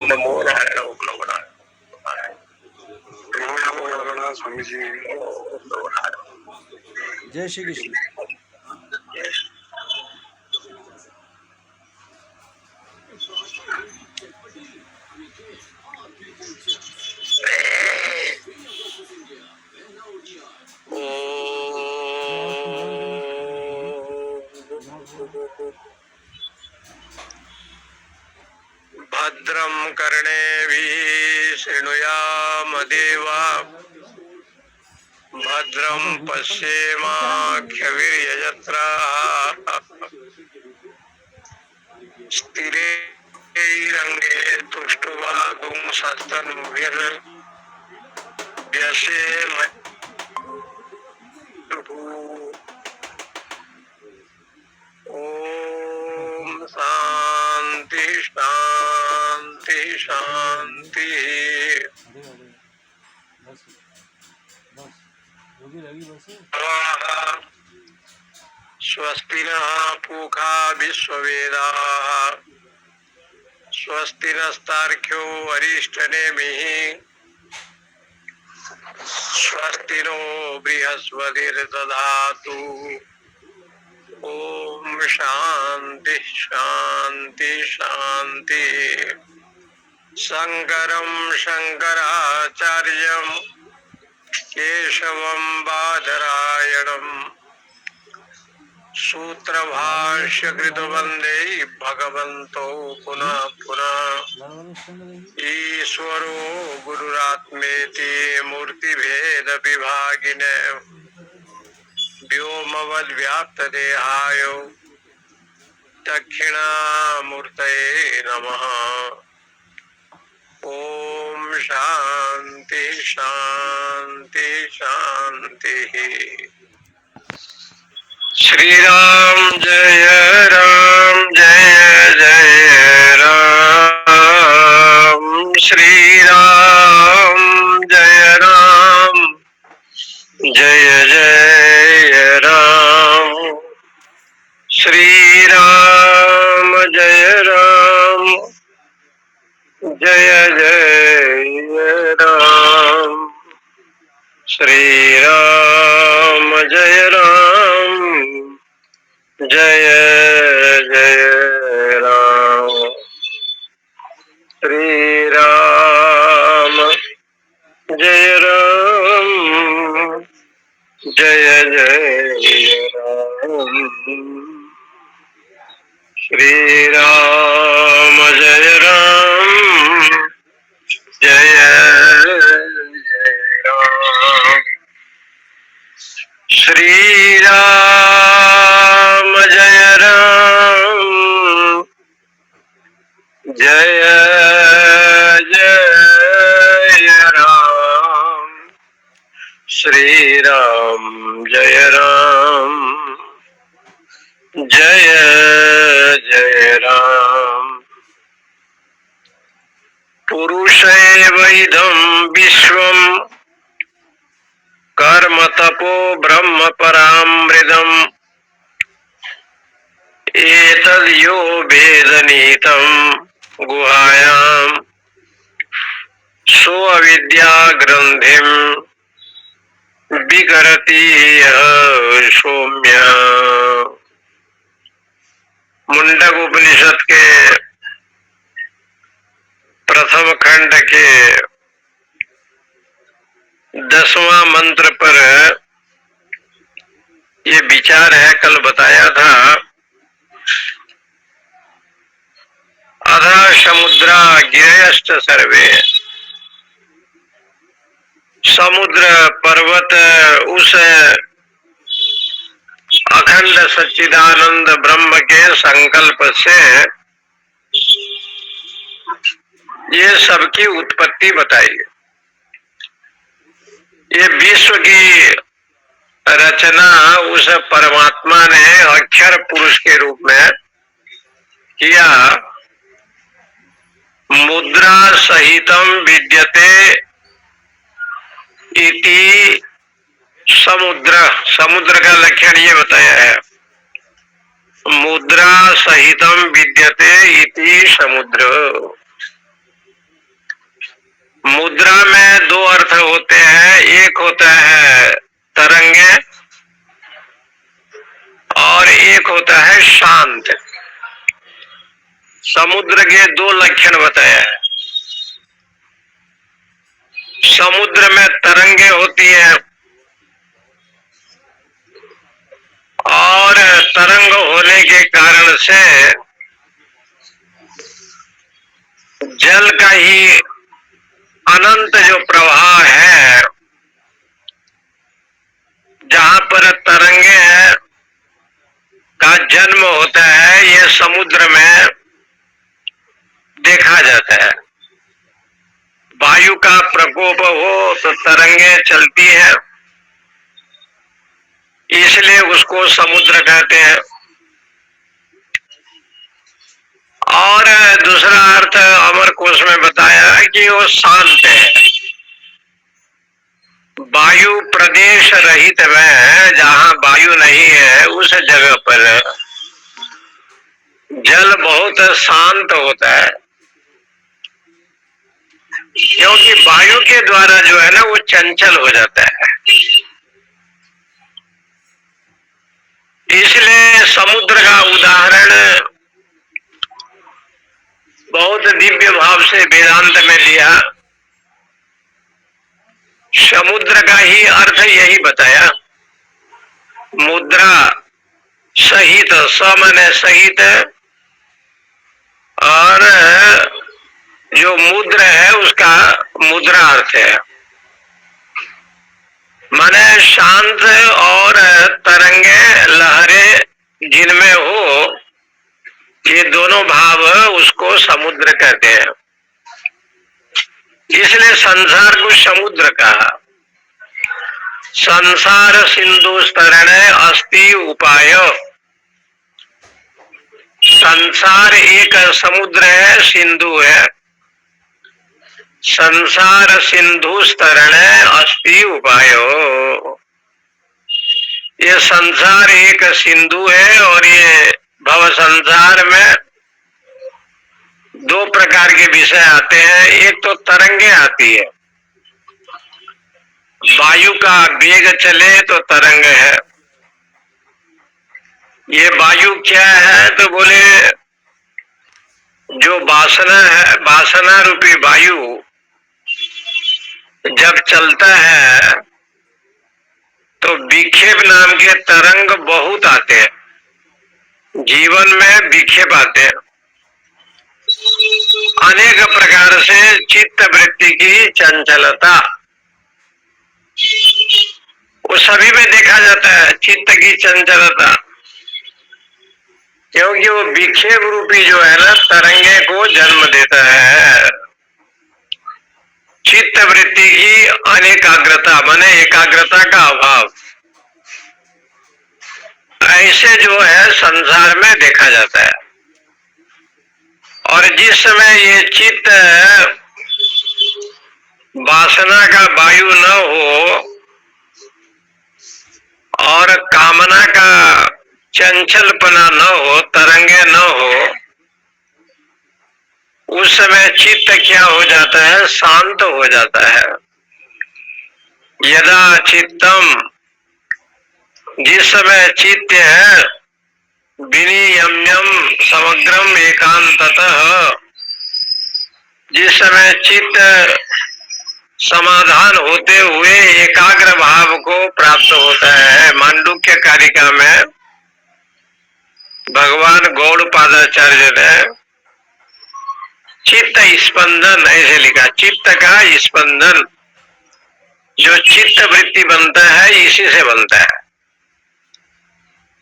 नमो नारायण, ओम नमो नारायण। स्वामी जी, जय श्री कृष्ण। भद्रं कर्णेभिः शृणुयाम देवा, भद्रं पश्येमाक्षभिर्यजत्राः, स्थिरैरङ्गे तुष्टुवागुंसस्तनूभिर्व्यसेम। ओम शांति शांति शांति। स्वस्ति न पूषा विश्ववेदाः, स्वस्ति नस्तार्क्ष्यो अरिष्टनेमिः, स्वस्ति नो बृहस्पतिर्दधातु। ओम शांति शांति शांति। शंकरं शंकराचार्यं केशवं बादरायणं सूत्रभाष्यकृतो वन्दे भगवन्तो पुनः पुनः। ईश्वरो गुरुरात्मेति मूर्तिभेद विभागिने, व्योमवद्व्याप्तदेहाय दक्षिणामूर्तये नमः। ओम शांति शांति शांति। श्री राम जय जय राम, श्री राम जय जय राम, श्री राम जय जय राम, श्री राम जय जय राम, श्री राम जय जय राम, श्री राम जय जय राम, श्री राम जय जय राम, श्री राम जय जय राम। पुरुषैवैदं विश्वं कर्म तपो ब्रह्म परामृतम्, एतद्यो वेदनीतं गुहायां सो अविद्या ग्रंथिं विकरति यः सौम्य। मुंडक उपनिषद के प्रथम खंड के 10वां मंत्र पर ये विचार है, कल बताया था। अधः समुद्रा गिरयश्च सर्वे, समुद्र पर्वत उस अखंड सच्चिदानंद ब्रह्म के संकल्प से ये सबकी उत्पत्ति बताई। ये विश्व की रचना उस परमात्मा ने अक्षर पुरुष के रूप में किया। मुद्रा सहितम विद्यते इति समुद्र, समुद्र का लक्षण ये बताया है। मुद्रा सहितम विद्यते इति समुद्र। मुद्रा में दो अर्थ होते हैं, एक होता है तरंगे और एक होता है शांत। समुद्र के दो लक्षण बताया है। समुद्र में तरंगे होती है और तरंग होने के कारण से जल का ही अनंत जो प्रवाह है, जहां पर तरंगे हैं का जन्म होता है, यह समुद्र में देखा जाता है। वायु का प्रकोप हो तो तरंगे चलती है, इसलिए उसको समुद्र कहते हैं। और दूसरा अर्थ अमर कोश में बताया कि वो शांत है। वायु प्रदेश रहित में, जहां वायु नहीं है उस जगह पर जल बहुत शांत होता है, क्योंकि वायु के द्वारा जो है ना वो चंचल हो जाता है। इसलिए समुद्र का उदाहरण बहुत दिव्य भाव से वेदांत में लिया। समुद्र का ही अर्थ यही बताया। मुद्रा सहित, समन सहित, और जो मुद्र है उसका मुद्रा अर्थ है, माने शांत और तरंगे लहरें जिनमें हो, ये दोनों भाव उसको समुद्र कहते हैं। इसलिए संसार को समुद्र कहा। संसार सिंधु स्तरणे अस्ति उपाय। संसार एक समुद्र है, सिंधु है। संसार सिंधु स्तरणे अस्ति उपायो। ये संसार एक सिंधु है और ये भव संसार में दो प्रकार के विषय आते हैं। एक तो तरंगे आती है, वायु का वेग चले तो तरंग है। ये वायु क्या है तो बोले जो वासना है, वासना रूपी वायु जब चलता है तो विक्षेप नाम के तरंग बहुत आते हैं, जीवन में विक्षेप आते हैं। अनेक प्रकार से चित्त वृत्ति की चंचलता वो सभी में देखा जाता है, चित्त की चंचलता, क्योंकि वो विक्षेप रूपी जो है ना तरंगे को जन्म देता है। चित्त वृत्ति की अनेकाग्रता माने एकाग्रता का अभाव, ऐसे जो है संसार में देखा जाता है। और जिस समय ये चित्त वासना का वायु न हो और कामना का चंचलपना न हो, तरंगे न हो, उस समय चित्त क्या हो जाता है? शांत हो जाता है। यदा चित्तम, जिस समय चित्त है विनियम्यम समग्रम एकांततः, जिस समय चित्त समाधान होते हुए एकाग्र भाव को प्राप्त होता है। मांडुक्य कारिका में भगवान गौड़पादाचार्य ने चित्त स्पंदन ऐसे लिखा, चित्त का स्पंदन, जो चित्त वृत्ति बनता है इसी से बनता है।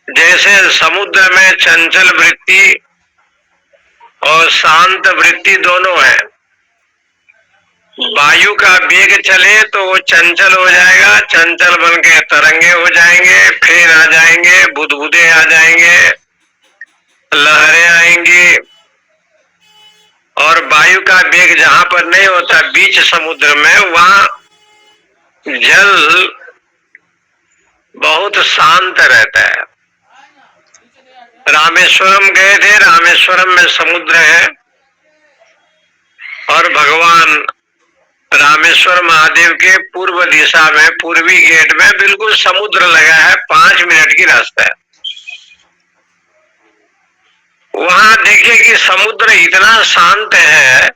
जैसे समुद्र में चंचल वृत्ति और शांत वृत्ति दोनों है। वायु का वेग चले तो वो चंचल हो जाएगा, चंचल बन के तरंगे हो जाएंगे, फेन आ जाएंगे, बुदबुदे आ जाएंगे, लहरें आएंगी। और वायु का वेग जहां पर नहीं होता, बीच समुद्र में, वहां जल बहुत शांत रहता है। रामेश्वरम गए थे, रामेश्वरम में समुद्र है और भगवान रामेश्वर महादेव के पूर्व दिशा में पूर्वी गेट में बिल्कुल समुद्र लगा है, 5 मिनट की रास्ता है। वहां देखिए कि समुद्र इतना शांत है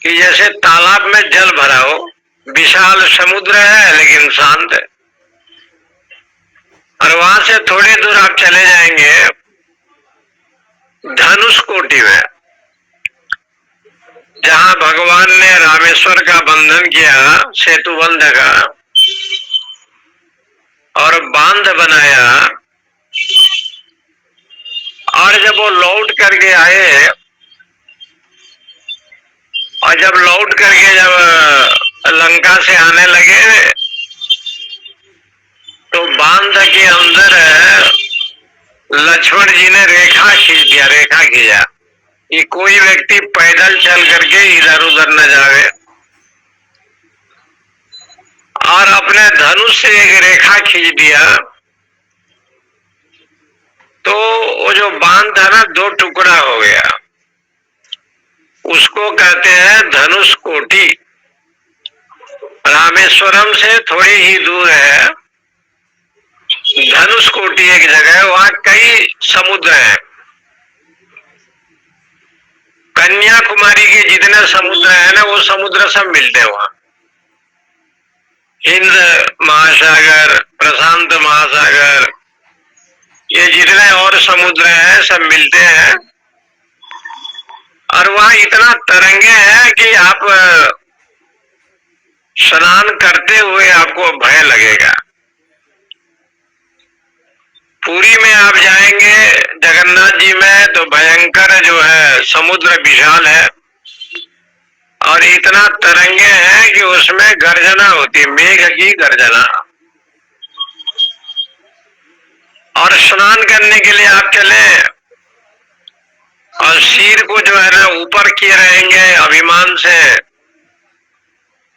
कि जैसे तालाब में जल भरा हो। विशाल समुद्र है लेकिन शांत है। और वहां से थोड़ी दूर आप चले जाएंगे धनुष कोटि में, जहां भगवान ने रामेश्वर का बंधन किया, सेतु बंध का, और बांध बनाया। और जब वो लौट करके आए, और जब लौट करके जब लंका से आने लगे, तो बांध के अंदर लक्ष्मण जी ने रेखा खींच दिया, रेखा खींचा कि कोई व्यक्ति पैदल चल करके इधर उधर न जावे। और अपने धनुष से एक रेखा खींच दिया, तो वो जो बांध था ना, 2 टुकड़ा हो गया। उसको कहते हैं धनुष कोटि। रामेश्वरम से थोड़ी ही दूर है धनुष कोटि, एक जगह है, वहां कई समुद्र हैं। कन्याकुमारी के जितने समुद्र है ना, वो समुद्र सब मिलते हैं वहां। हिंद महासागर, प्रशांत महासागर, ये जितने और समुद्र हैं सब मिलते हैं। और वहां इतना तरंगे हैं कि आप स्नान करते हुए आपको भय लगेगा। पुरी में आप जाएंगे जगन्नाथ जी में, तो भयंकर जो है समुद्र विशाल है, और इतना तरंगे हैं कि उसमें गर्जना होती, मेघ की गर्जना। और स्नान करने के लिए आप चले, और सिर को जो है ना ऊपर किए रहेंगे अभिमान से,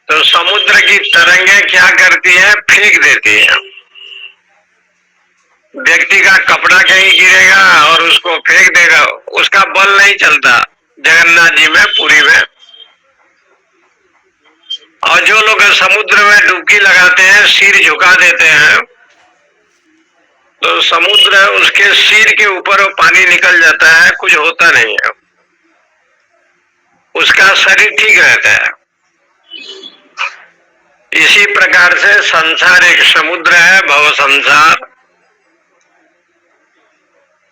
तो समुद्र की तरंगे क्या करती है, फेंक देती है। व्यक्ति का कपड़ा कहीं गिरेगा और उसको फेंक देगा, उसका बल नहीं चलता जगन्नाथ जी में, पुरी में। और जो लोग समुद्र में डुबकी लगाते हैं, सिर झुका देते हैं, तो समुद्र उसके सिर के ऊपर वो पानी निकल जाता है, कुछ होता नहीं है, उसका शरीर ठीक रहता है। इसी प्रकार से संसार एक समुद्र है, भव संसार।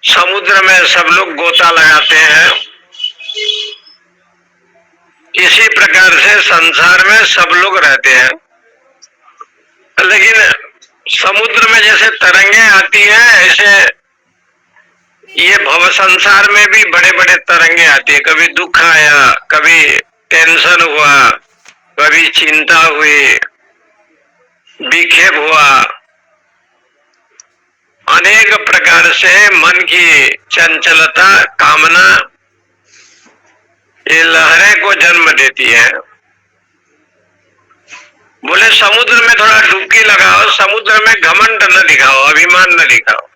समुद्र में सब लोग गोता लगाते हैं। इसी प्रकार से संसार में सब लोग रहते हैं, लेकिन समुद्र में जैसे तरंगे आती है, ऐसे ये भव संसार में भी बड़े बड़े तरंगे आती है। कभी दुख आया, कभी टेंशन हुआ, कभी चिंता हुई, विक्षेप हुआ, अनेक प्रकार से मन की चंचलता, कामना, ये लहरें को जन्म देती है। बोले समुद्र में थोड़ा डुबकी लगाओ, समुद्र में घमंड न दिखाओ, अभिमान न दिखाओ,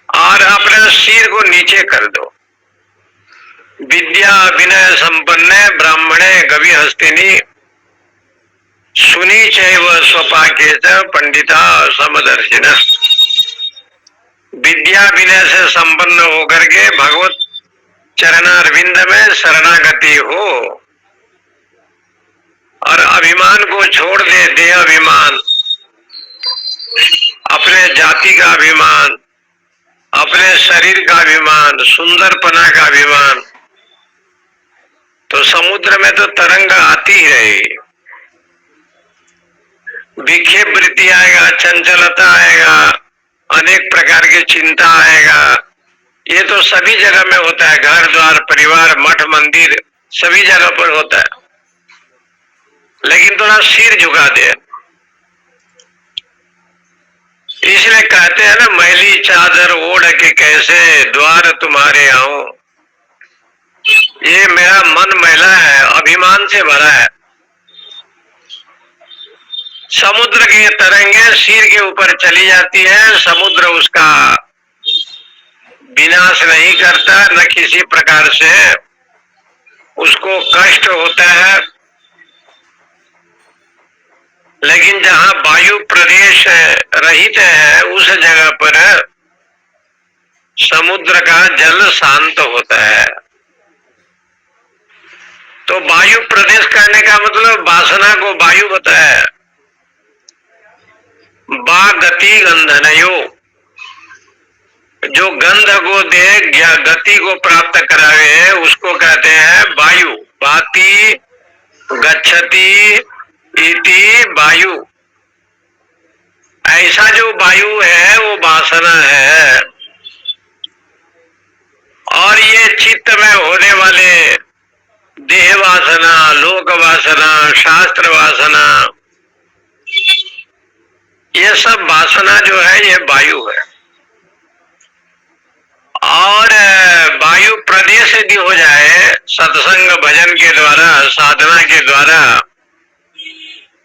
और अपने सिर को नीचे कर दो। विद्या विनय संपन्ने ब्राह्मणे गवि हस्तिनी, सुनी चैव स्वपाके पंडिता समदर्शिना। विद्या विनय से संपन्न होकर के भगवत चरणारविंद में शरणागति हो, और अभिमान को छोड़ दे, देह अभिमान, अपने जाति का अभिमान, अपने शरीर का अभिमान, सुंदरपना का अभिमान, तो समुद्र में तो तरंग आती ही रहेगी। विक्षेप वृत्ति आएगा, चंचलता आएगा, अनेक प्रकार की चिंता आएगा। ये तो सभी जगह में होता है, घर द्वार परिवार मठ मंदिर सभी जगह पर होता है। लेकिन थोड़ा सिर झुका दे, इसलिए कहते हैं ना, मैली चादर ओढ़ के कैसे द्वार तुम्हारे आऊं। ये मेरा मन मैला है, अभिमान से भरा है। समुद्र की तरंगे सिर के ऊपर चली जाती है, समुद्र उसका विनाश नहीं करता, न किसी प्रकार से उसको कष्ट होता है। लेकिन जहाँ वायु प्रदेश रहित है उस जगह पर समुद्र का जल शांत होता है। तो वायु प्रदेश कहने का मतलब वासना को वायु बताया। बा गति गंधनयो, जो गंध को दे या गति को प्राप्त करावे उसको कहते हैं वायु। वाति गच्छति इति वायु। ऐसा जो वायु है वो वासना है। और ये चित्त में होने वाले देह वासना, लोक वासना, शास्त्र वासना, ये सब वासना जो है ये वायु है। और वायु प्रदेश यदि हो जाए सत्संग भजन के द्वारा, साधना के द्वारा,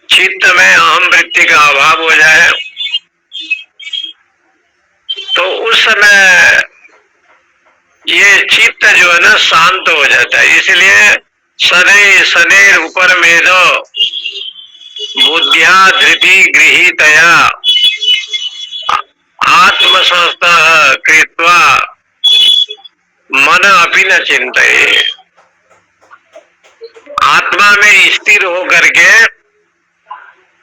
चित्त में अहम वृत्ति का अभाव हो जाए तो उस समय ये चित्त जो है ना शांत हो जाता है। इसलिए सदै सदैर ऊपर में दो बुद्धिया धृति गृहीतया आत्मसंस्था कृत्वा मन अपि न चिंतये। आत्मा में स्थिर होकर के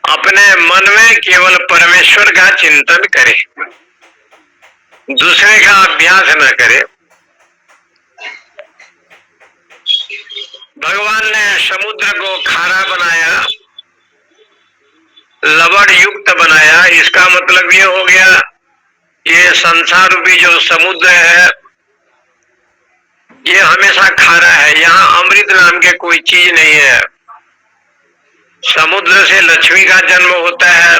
अपने मन में केवल परमेश्वर का चिंतन करे, दूसरे का अभ्यास न करे। भगवान ने समुद्र को खारा बनाया, लवण युक्त बनाया। इसका मतलब ये हो गया ये संसार रूपी जो समुद्र है ये हमेशा खारा है, यहाँ अमृत नाम के कोई चीज नहीं है। समुद्र से लक्ष्मी का जन्म होता है,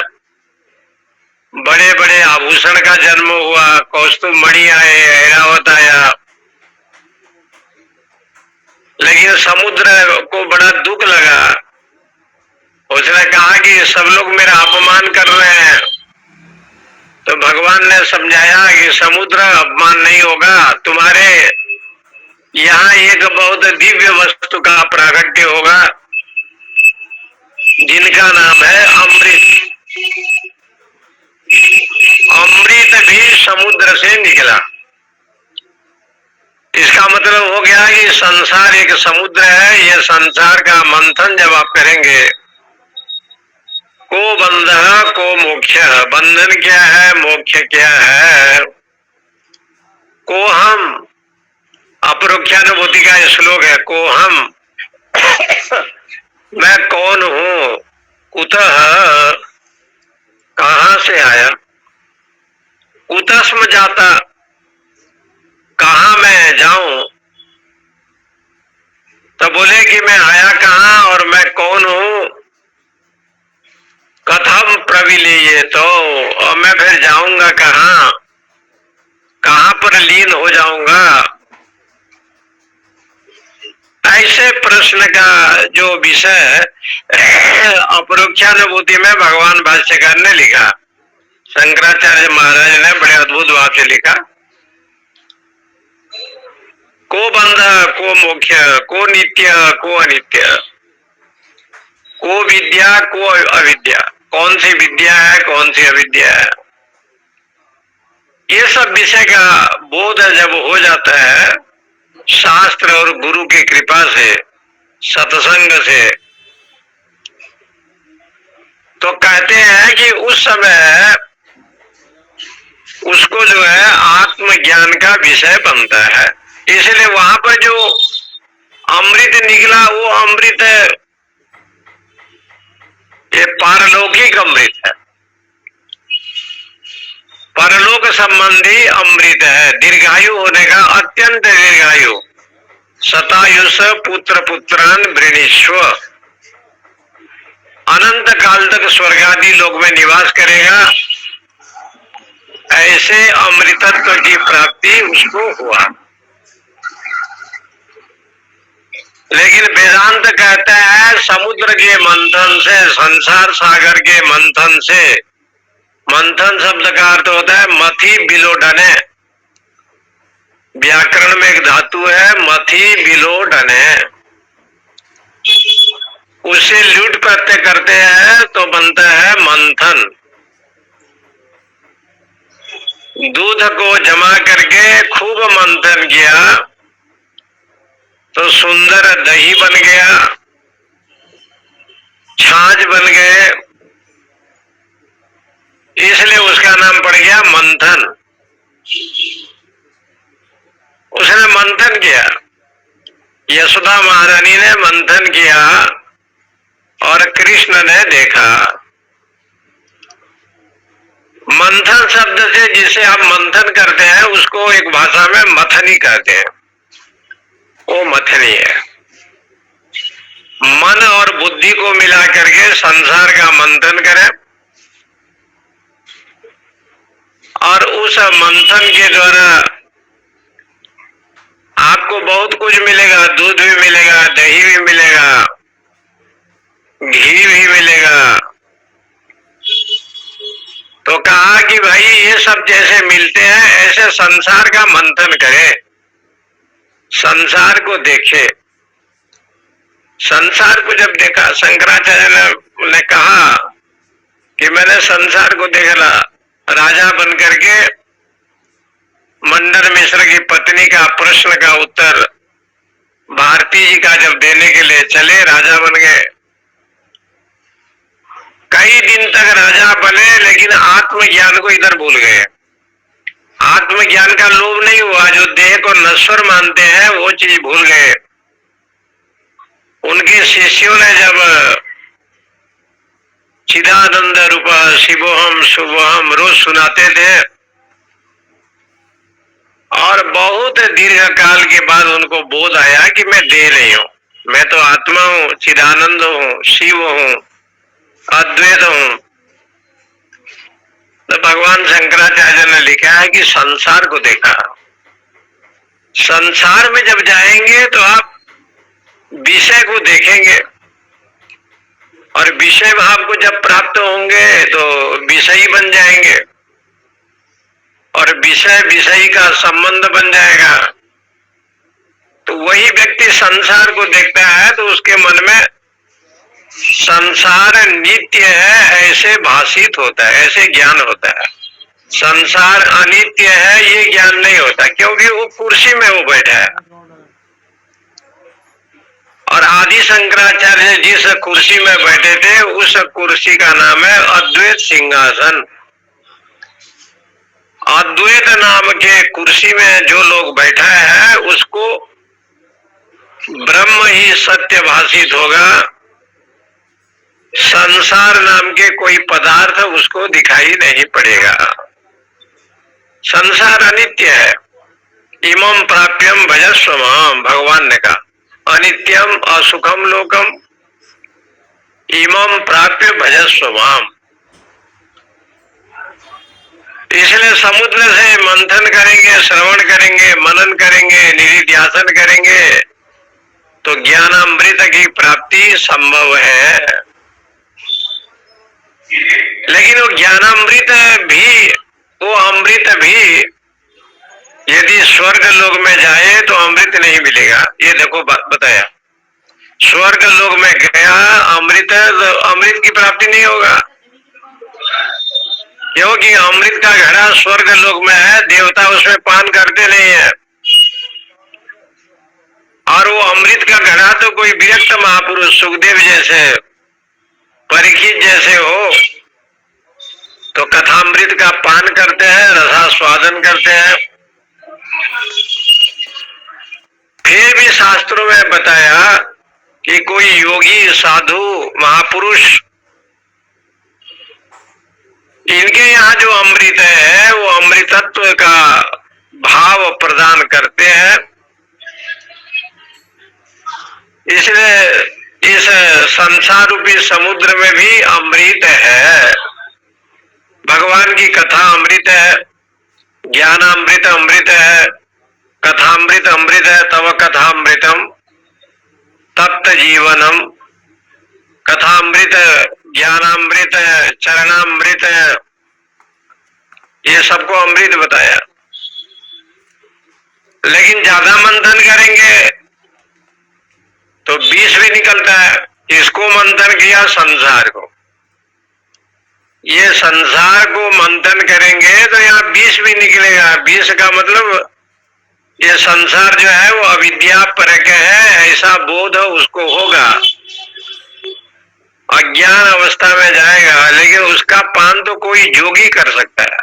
बड़े बड़े आभूषण का जन्म हुआ, कौस्तुभ मणि आए, ऐरावत आया। लेकिन समुद्र को बड़ा दुख लगा, उसने कहा कि सब लोग मेरा अपमान कर रहे हैं। तो भगवान ने समझाया कि समुद्र अपमान नहीं होगा, तुम्हारे यहाँ एक बहुत दिव्य वस्तु का प्राकट्य होगा जिनका नाम है अमृत। अमृत भी समुद्र से निकला। इसका मतलब हो गया कि संसार एक समुद्र है। यह संसार का मंथन जब आप करेंगे, को बंध को मोक्ष, बंधन क्या है, मोक्ष क्या है। को हम अपरोक्षानुभूति का श्लोक है, को हम मैं कौन हूं, कुतः कहां से आया, कुतस्म जाता कहा मैं जाऊं। तो बोले कि मैं आया कहां और मैं कौन हूं, कथम प्रविलीये, तो और मैं फिर जाऊंगा कहां, कहां पर लीन हो जाऊंगा। ऐसे प्रश्न का जो विषय अपरोक्षानुभूति में भगवान भाष्यकार ने लिखा, शंकराचार्य महाराज ने बड़े अद्भुत भाव से लिखा। को बंध को मोक्ष, को नित्य को अनित्य, को विद्या को अविद्या, कौन सी विद्या है कौन सी अविद्या है। ये सब विषय का बोध जब हो जाता है शास्त्र और गुरु की कृपा से, सत्संग से, तो कहते हैं कि उस समय उसको जो है आत्मज्ञान का विषय बनता है। इसलिए वहां पर जो अमृत निकला वो अमृत ये पारलौकिक अमृत है, परलोक संबंधी अमृत है। दीर्घायु होने का, अत्यंत दीर्घायु, शतायुष पुत्र पुत्रान वृणीश्व, अनंत काल तक स्वर्गादि लोक में निवास करेगा। ऐसे अमृतत्व की प्राप्ति उसको हुआ। लेकिन वेदांत कहता है समुद्र के मंथन से, संसार सागर के मंथन से, मंथन शब्द का अर्थ होता है मथी बिलोडने। व्याकरण में एक धातु है मथी बिलोडने। उसे लूट प्रत्यय करते हैं तो बनता है मंथन। दूध को जमा करके खूब मंथन किया तो सुंदर दही बन गया, छाछ बन गए, इसलिए उसका नाम पड़ गया मंथन। उसने मंथन किया, यशोदा महारानी ने मंथन किया और कृष्ण ने देखा। मंथन शब्द से जिसे हम मंथन करते हैं उसको एक भाषा में मथनी कहते हैं। वो मथनी है। मन और बुद्धि को मिला करके संसार का मंथन करें और उस मंथन के द्वारा आपको बहुत कुछ मिलेगा। दूध भी मिलेगा, दही भी मिलेगा, घी भी मिलेगा। तो कहा कि भाई ये सब जैसे मिलते हैं ऐसे संसार का मंथन करे, संसार को देखे। संसार को जब देखा, शंकराचार्य ने कहा कि मैंने संसार को देखा। राजा बन करके मंडन मिश्र की पत्नी का प्रश्न का उत्तर भारती जी का जब देने के लिए चले, राजा बन गए। कई दिन तक राजा बने लेकिन आत्मज्ञान को इधर भूल गए। आत्मज्ञान का लोभ नहीं हुआ, जो देह को नश्वर मानते हैं वो चीज भूल गए। उनके शिष्यों ने जब चिदानंद रूप शिवोहम शुभोहम रोज सुनाते थे और बहुत दीर्घ काल के बाद उनको बोध आया कि मैं देह नहीं हूं, मैं तो आत्मा हूं, चिदानंद हूं, शिव हूं, अद्वैत हूं। तो भगवान शंकराचार्य ने लिखा है कि संसार को देखा। संसार में जब जाएंगे तो आप विषय को देखेंगे और विषय भाव को जब प्राप्त होंगे तो विषयी बन जाएंगे और विषय विषयी का संबंध बन जाएगा। तो वही व्यक्ति संसार को देखता है तो उसके मन में संसार नित्य है ऐसे भाषित होता है, ऐसे ज्ञान होता है। संसार अनित्य है ये ज्ञान नहीं होता, क्योंकि वो कुर्सी में वो बैठा है। और आदि शंकराचार्य जिस कुर्सी में बैठे थे उस कुर्सी का नाम है अद्वैत सिंहासन। अद्वैत नाम के कुर्सी में जो लोग बैठा है उसको ब्रह्म ही सत्य भाषित होगा। संसार नाम के कोई पदार्थ उसको दिखाई नहीं पड़ेगा। संसार अनित्य है। इमं प्राप्यम भजस्व माम, भगवान ने कहा अनित्यम असुखम लोकम इमं प्राप्य भजस्व माम। इसलिए समुद्र से मंथन करेंगे, श्रवण करेंगे, मनन करेंगे, निधिध्यासन करेंगे तो ज्ञानामृत की प्राप्ति संभव है। लेकिन वो ज्ञानामृत भी, वो अमृत भी यदि स्वर्ग लोक में जाए तो अमृत नहीं मिलेगा। ये देखो बताया, स्वर्ग लोक में गया अमृत, तो अमृत की प्राप्ति नहीं होगा, क्योंकि अमृत का घड़ा स्वर्ग लोक में है, देवता उसमें पान करते नहीं है। और वो अमृत का घड़ा तो कोई विरक्त महापुरुष सुखदेव जैसे, परीक्षित जैसे हो तो कथामृत का पान करते हैं, रसास्वादन करते हैं। फिर भी शास्त्रों में बताया कि कोई योगी साधु महापुरुष, इनके यहाँ जो अमृत है वो अमृतत्व का भाव प्रदान करते हैं। इसलिए इस संसार रूपी समुद्र में भी अमृत है। भगवान की कथा अमृत है, ज्ञानामृत अमृत है, कथामृत अमृत है। तव कथामृतम तप्त जीवनम, कथामृत, ज्ञानामृत, चरणामृत, ये सबको अमृत बताया। लेकिन ज्यादा मंथन करेंगे तो विष भी निकलता है। किसको मंथन किया? संसार को। ये संसार को मंथन करेंगे तो यहाँ विष भी निकलेगा। विष का मतलब ये संसार जो है वो अविद्या परक है, ऐसा बोध उसको होगा, अज्ञान अवस्था में जाएगा। लेकिन उसका पान तो कोई जोगी कर सकता है,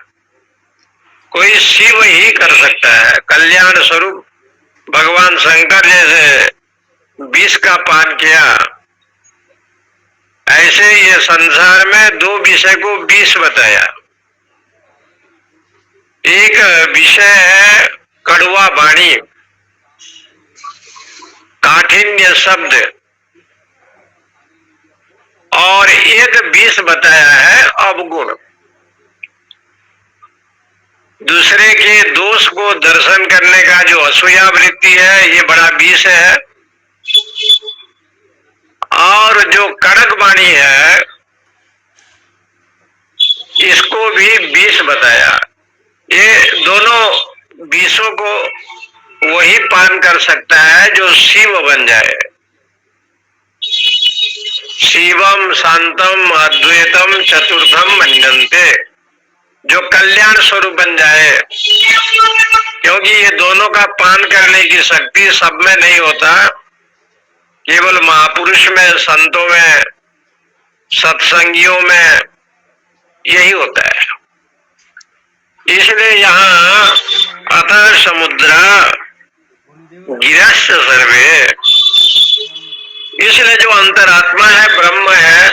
कोई शिव ही कर सकता है। कल्याण स्वरूप भगवान शंकर जैसे विष का पान किया, ऐसे ये संसार में दो विषय को विष बताया। एक विषय है कड़वा वाणी, काठिन्य शब्द, और एक विष बताया है अवगुण। दूसरे के दोष को दर्शन करने का जो असूया वृत्ति है, ये बड़ा विष है। और जो कड़क वाणी है, इसको भी विष बताया। ये दोनों विषों को वही पान कर सकता है जो शिव बन जाए। शिवम शांतम अद्वैतम चतुर्थम मन्यन्ते, जो कल्याण स्वरूप बन जाए। क्योंकि ये दोनों का पान करने की शक्ति सब में नहीं होता, केवल महापुरुष में, संतों में, सत्संगियों में यही होता है। इसलिए यहाँ अतः समुद्रा गिरस्य सर्वे, इसलिए जो अंतरात्मा है, ब्रह्म है,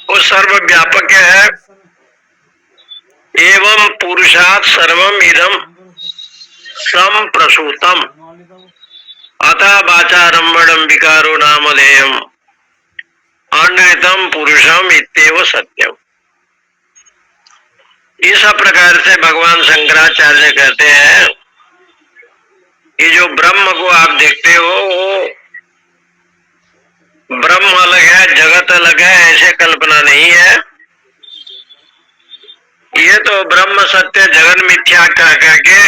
वो सर्वव्यापक है। एवं पुरुषात् सर्वम इदम संप्रसूतम अतः वाचारंभणम विकारो नामधेयम अनृतम पुरुषम इत्येव सत्यम। इस प्रकार से भगवान शंकराचार्य कहते हैं कि जो ब्रह्म को आप देखते हो, वो ब्रह्म अलग है, जगत अलग है, ऐसे कल्पना नहीं है। ये तो ब्रह्म सत्य जगत मिथ्या कह करके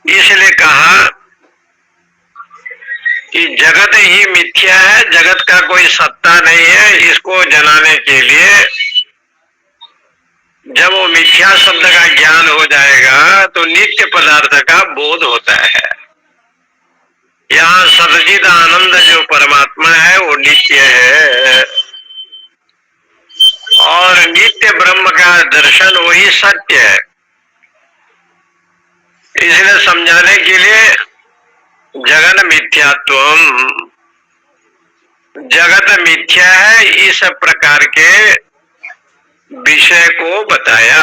इसलिए कहा कि जगत ही मिथ्या है, जगत का कोई सत्ता नहीं है। इसको जनाने के लिए जब वो मिथ्या शब्द का ज्ञान हो जाएगा तो नित्य पदार्थ का बोध होता है। यहाँ सच्चिद आनंद जो परमात्मा है वो नित्य है, और नित्य ब्रह्म का दर्शन वही सत्य है। इसलिए समझाने के लिए जगन मिथ्यात्वम, जगत मिथ्या है, इस प्रकार के विषय को बताया।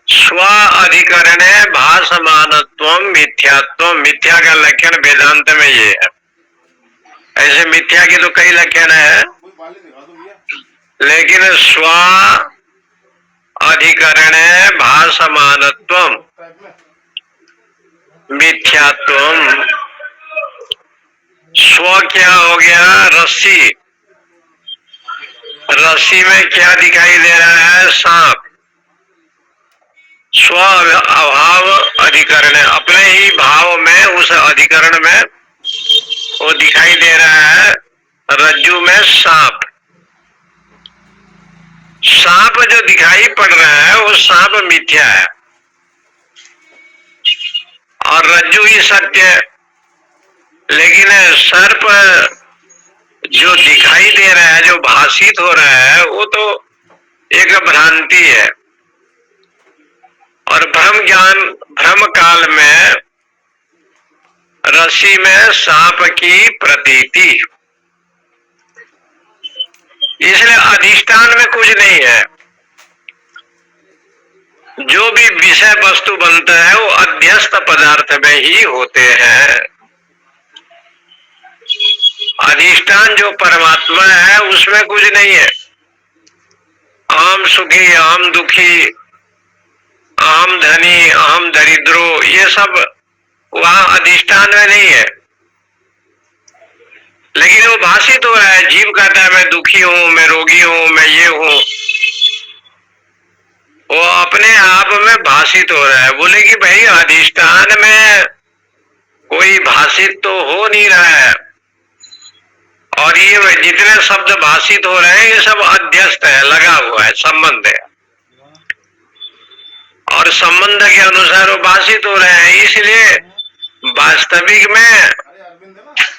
स्व अधिकरण भासमानत्वम मिथ्यात्वम, मिथ्या का लक्षण वेदांत में ये है। ऐसे मिथ्या की तो कई लक्षण है, लेकिन स्व अधिकरण भासमानत्वम मिथ्यात्वम। स्व क्या हो गया? रस्सी, रस्सी में क्या दिखाई दे रहा है? सांप। स्व अभाव अधिकरण, अपने ही भाव में, उस अधिकरण में वो दिखाई दे रहा है रज्जू में सांप। सांप जो दिखाई पड़ रहा है वो सांप मिथ्या है, और रज्जु ही सत्य है। लेकिन सर्प जो दिखाई दे रहा है, जो भाषित हो रहा है, वो तो एक भ्रांति है। और भ्रम ज्ञान, भ्रम काल में रस्सी में सांप की प्रतीति, इसलिए अधिष्ठान में कुछ नहीं है। जो भी विषय वस्तु बनता है वो अध्यस्त पदार्थ में ही होते हैं। अधिष्ठान जो परमात्मा है उसमें कुछ नहीं है। अहम सुखी, अहम दुखी, अहम धनी, अहम दरिद्रो, ये सब वहां अधिष्ठान में नहीं है। लेकिन वो भाषित हो रहा है। जीव कहता है मैं दुखी हूं, मैं रोगी हूं, मैं ये हूं। वो अपने आप में भाषित हो रहा है। बोले कि भाई अधिष्ठान में कोई भाषित तो हो नहीं रहा है। और ये जितने शब्द भाषित हो रहे हैं ये सब अध्यस्त है, लगा हुआ है, संबंध है, और संबंध के अनुसार वो भाषित हो रहे हैं। इसलिए वास्तविक में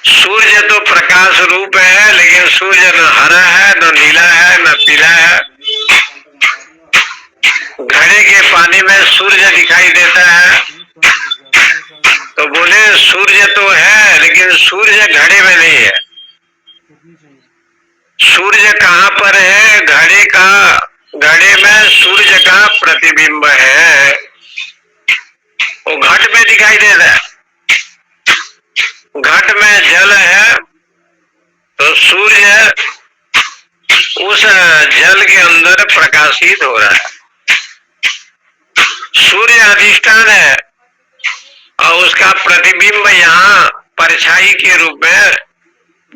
सूर्य तो प्रकाश रूप है, लेकिन सूर्य न हरा है, न नीला है, न पीला है। घड़े के पानी में सूर्य दिखाई देता है, तो बोले सूर्य तो है लेकिन सूर्य घड़े में नहीं है। सूर्य कहाँ पर है? घड़े में सूर्य का प्रतिबिंब है, वो घट में दिखाई दे रहा है। घट में जल है तो सूर्य उस जल के अंदर प्रकाशित हो रहा है। सूर्य अधिष्ठान है और उसका प्रतिबिंब यहाँ परछाई के रूप में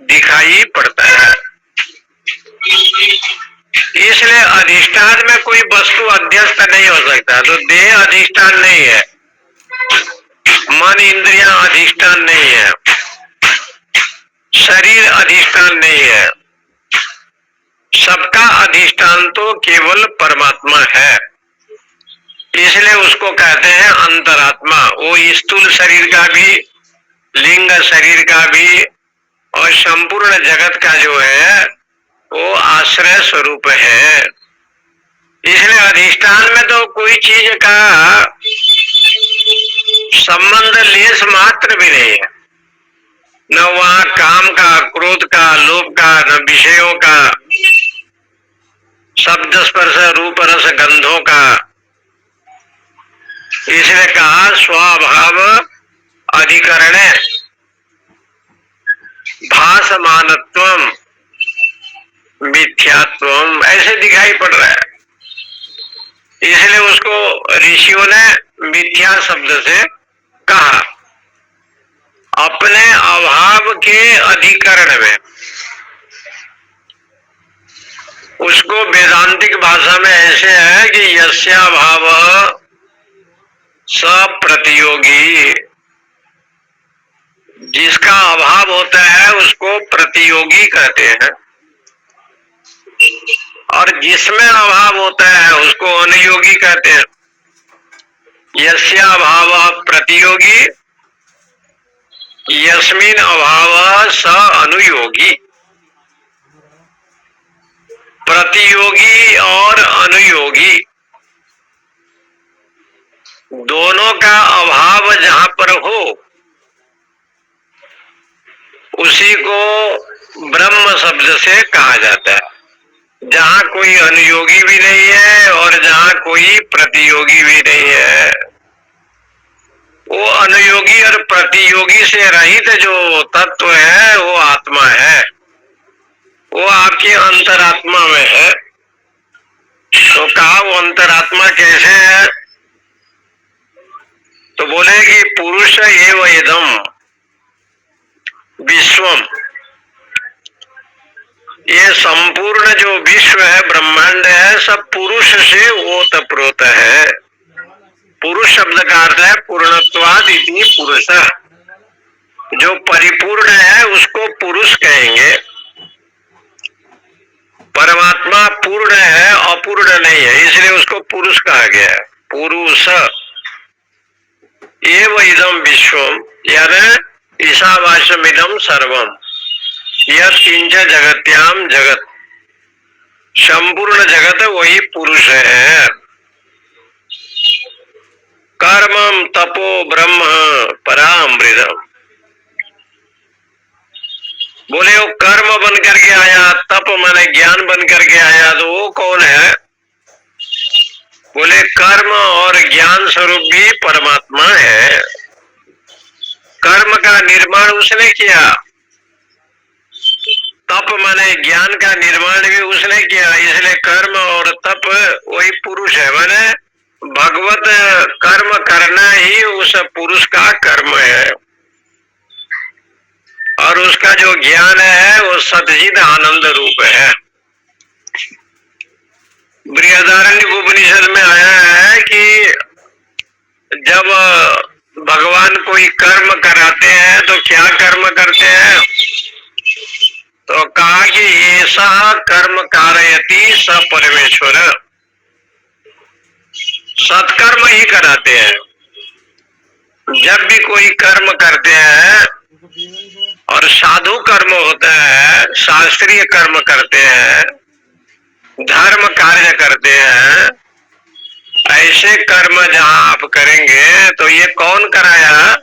दिखाई पड़ता है। इसलिए अधिष्ठान में कोई वस्तु अध्यस्त नहीं हो सकता। तो देह अधिष्ठान नहीं है, मन इंद्रियां अधिष्ठान नहीं है, शरीर अधिष्ठान नहीं है, सबका अधिष्ठान तो केवल परमात्मा है। इसलिए उसको कहते हैं अंतरात्मा। वो स्थूल शरीर का भी, लिंग शरीर का भी और संपूर्ण जगत का जो है वो आश्रय स्वरूप है। इसलिए अधिष्ठान में तो कोई चीज का संबंध लेस मात्र भी नहीं है, न वहाँ काम का, क्रोध का, लोभ का, न विषयों का, शब्द स्पर्श रूप रस गंधों का। इसलिए कहा स्वभाव अधिकरणे भासमानत्वम मिथ्यात्वम, ऐसे दिखाई पड़ रहा है। इसलिए उसको ऋषियों ने मिथ्या शब्द से कहा। अपने अभाव के अधिकरण में उसको वेदांतिक भाषा में ऐसे है कि यस्याभाव सप्रतियोगी, जिसका अभाव होता है उसको प्रतियोगी कहते हैं, और जिसमें अभाव होता है उसको अनुयोगी कहते हैं। यस्याभाव प्रतियोगी, यस्मिन अभाव स अनुयोगी। प्रतियोगी और अनुयोगी दोनों का अभाव जहां पर हो उसी को ब्रह्म शब्द से कहा जाता है। जहां कोई अनुयोगी भी नहीं है और जहां कोई प्रतियोगी भी नहीं है, वो अनुयोगी और प्रतियोगी से रहित जो तत्व है वो आत्मा है, वो आपकी अंतरात्मा में है। तो कहा वो अंतरात्मा कैसे है? तो बोले कि पुरुष एव इदम विश्वम, ये संपूर्ण जो विश्व है, ब्रह्मांड है, सब पुरुष से ओतप्रोत है। पुरुष शब्द का अर्थ है पूर्णत्वाद इति पुरुष, जो परिपूर्ण है उसको पुरुष कहेंगे। परमात्मा पूर्ण है, अपूर्ण नहीं है, इसलिए उसको पुरुष कहा गया है। पुरुष एव इदम विश्वम, यानी ईशावास्यमिदं सर्वम यत् किंच जगत्याम जगत, संपूर्ण जगत वही पुरुष है। कर्मम तपो ब्रह्म परामृतम, बोले वो कर्म बन करके आया, तप माने ज्ञान बन करके आया, तो वो कौन है? बोले कर्म और ज्ञान स्वरूप भी परमात्मा है। कर्म का निर्माण उसने किया, तप माने ज्ञान का निर्माण भी उसने किया, इसलिए कर्म और तप वही पुरुष है। माने भगवत कर्म करना ही उस पुरुष का कर्म है, और उसका जो ज्ञान है वो सतचिद आनंद रूप है। बृहदारण्यक उपनिषद में आया है कि जब भगवान कोई कर्म कराते हैं तो क्या कर्म करते हैं? तो सह कर्म कारयति स परमेश्वर। सत्कर्म ही कराते हैं। जब भी कोई कर्म करते हैं और साधु कर्म होता है, शास्त्रीय कर्म करते हैं, धर्म कार्य करते हैं, ऐसे कर्म जहाँ आप करेंगे तो ये कौन कराया?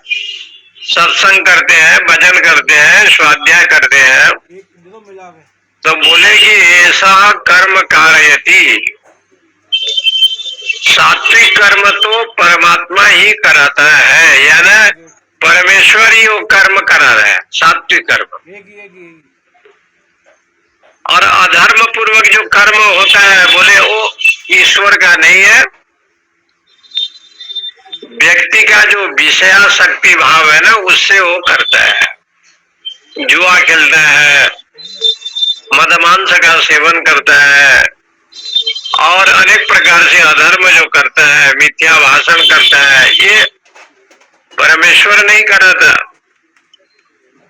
सत्संग करते हैं, भजन करते हैं, स्वाध्याय करते हैं, तो बोले कि ऐसा कर्म कारयति। सात्विक कर्म तो परमात्मा ही कराता है, यानी परमेश्वर ही वो कर्म करा रहा है, सात्विक कर्म। और अधर्म पूर्वक जो कर्म होता है, बोले वो ईश्वर का नहीं है, व्यक्ति का जो विषयाशक्ति भाव है ना, उससे वो करता है। जुआ खेलता है, मदमांस का सेवन करता है, और अनेक प्रकार से अधर्म जो करता है, मिथ्या भाषण करता है, ये परमेश्वर नहीं कराता।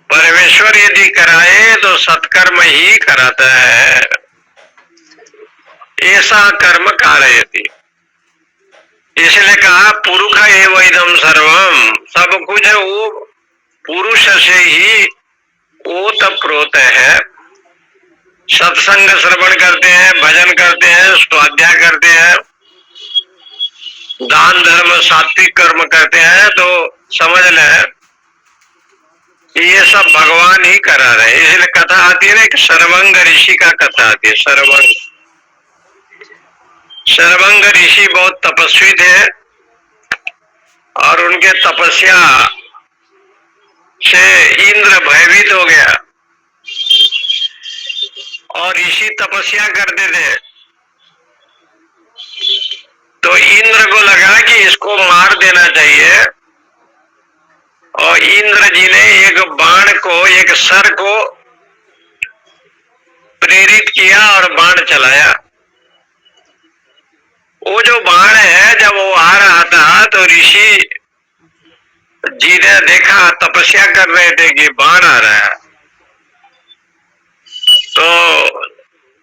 परमेश्वर यदि कराए तो सत्कर्म ही कराता है। ऐसा कर्म कारयति, इसलिए कहा पुरुष एवं इदम सर्वम, सब कुछ वो पुरुष से ही ओतप्रोत है। सत्संग श्रवण करते हैं, भजन करते हैं, स्वाध्याय करते हैं, दान धर्म सात्विक कर्म करते हैं, तो समझ लें ये सब भगवान ही करा रहे हैं। इसलिए कथा आती है ना कि सर्वंग ऋषि का कथा आती है। सर्वंग ऋषि बहुत तपस्वी थे और उनके तपस्या से इंद्र भयभीत हो गया और ऋषि तपस्या करते थे, तो इंद्र को लगा कि इसको मार देना चाहिए, और इंद्र जी ने एक बाण को, एक सर को प्रेरित किया और बाण चलाया। वो जो बाण है, जब वो आ रहा था तो ऋषि जी ने देखा, तपस्या कर रहे थे कि बाण आ रहा है, तो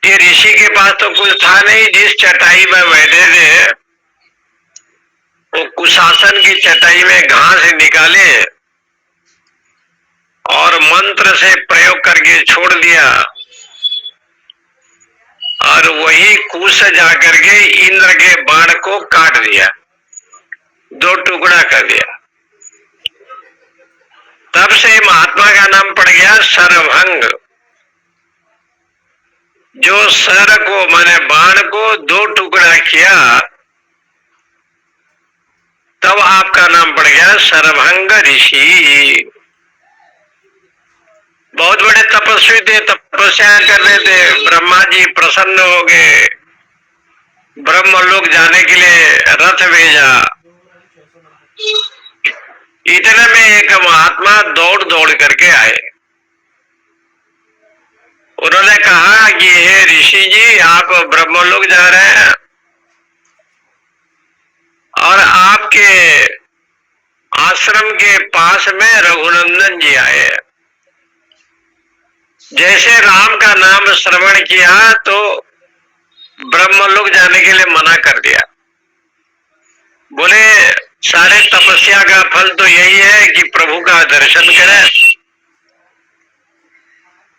ये ऋषि के पास तो कुछ था नहीं। जिस चटाई में बैठे थे, वो कुशासन की चटाई में घास निकाले और मंत्र से प्रयोग करके छोड़ दिया, और वही कुश जाकर के इंद्र के बाण को काट दिया, दो टुकड़ा कर दिया। तब से महात्मा का नाम पड़ गया सरभंग। जो सर को माने बाण को दो टुकड़ा किया, तब आपका नाम पड़ गया सरभंग ऋषि। बहुत बड़े तपस्वी थे, तपस्या कर रहे थे। ब्रह्मा जी प्रसन्न हो गए, ब्रह्मलोक जाने के लिए रथ भेजा। इतने में एक महात्मा दौड़ दौड़ करके आए। उन्होंने कहा कि हे ऋषि जी, आप ब्रह्मलोक जा रहे हैं और आपके आश्रम के पास में रघुनंदन जी आए। जैसे राम का नाम श्रवण किया तो ब्रह्मलोक जाने के लिए मना कर दिया। बोले सारे तपस्या का फल तो यही है कि प्रभु का दर्शन करें।